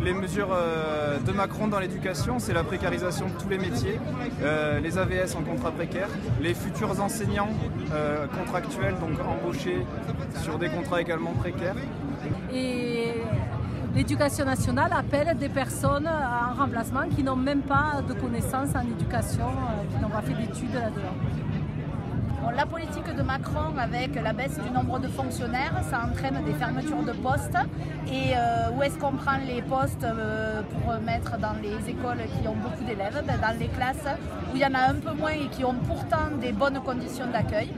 Les mesures de Macron dans l'éducation, c'est la précarisation de tous les métiers, les AVS en contrat précaire, les futurs enseignants contractuels, donc embauchés sur des contrats également précaires. Et l'éducation nationale appelle des personnes en remplacement qui n'ont même pas de connaissances en éducation, qui n'ont pas fait d'études là-dedans. La politique de Macron avec la baisse du nombre de fonctionnaires, ça entraîne des fermetures de postes. Et où est-ce qu'on prend les postes pour mettre dans les écoles qui ont beaucoup d'élèves? Dans les classes où il y en a un peu moins et qui ont pourtant des bonnes conditions d'accueil.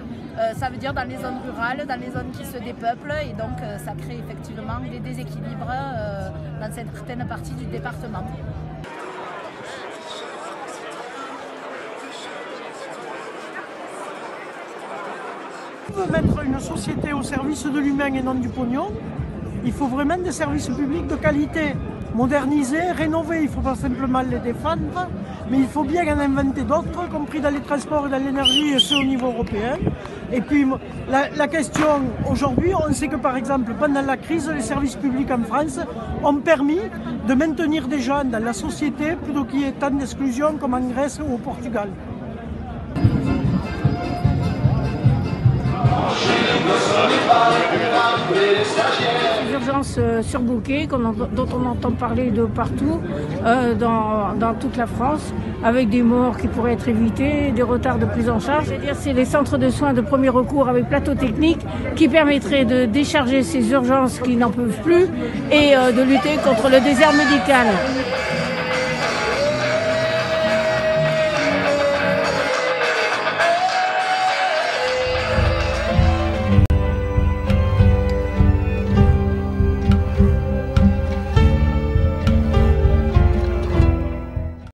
Ça veut dire dans les zones rurales, dans les zones qui se dépeuplent, et donc ça crée effectivement des déséquilibres dans certaines parties du département. On veut mettre une société au service de l'humain et non du pognon. Il faut vraiment des services publics de qualité, modernisés, rénovés. Il ne faut pas simplement les défendre, mais il faut bien en inventer d'autres, y compris dans les transports et dans l'énergie, et ce au niveau européen. Et puis la question aujourd'hui, on sait que par exemple pendant la crise, les services publics en France ont permis de maintenir des gens dans la société plutôt qu'il y ait tant d'exclusion comme en Grèce ou au Portugal. Les urgences surbookées dont on entend parler de partout dans toute la France, avec des morts qui pourraient être évitées, des retards de prise en charge. C'est-à-dire c'est les centres de soins de premier recours avec plateau technique qui permettraient de décharger ces urgences qui n'en peuvent plus et de lutter contre le désert médical.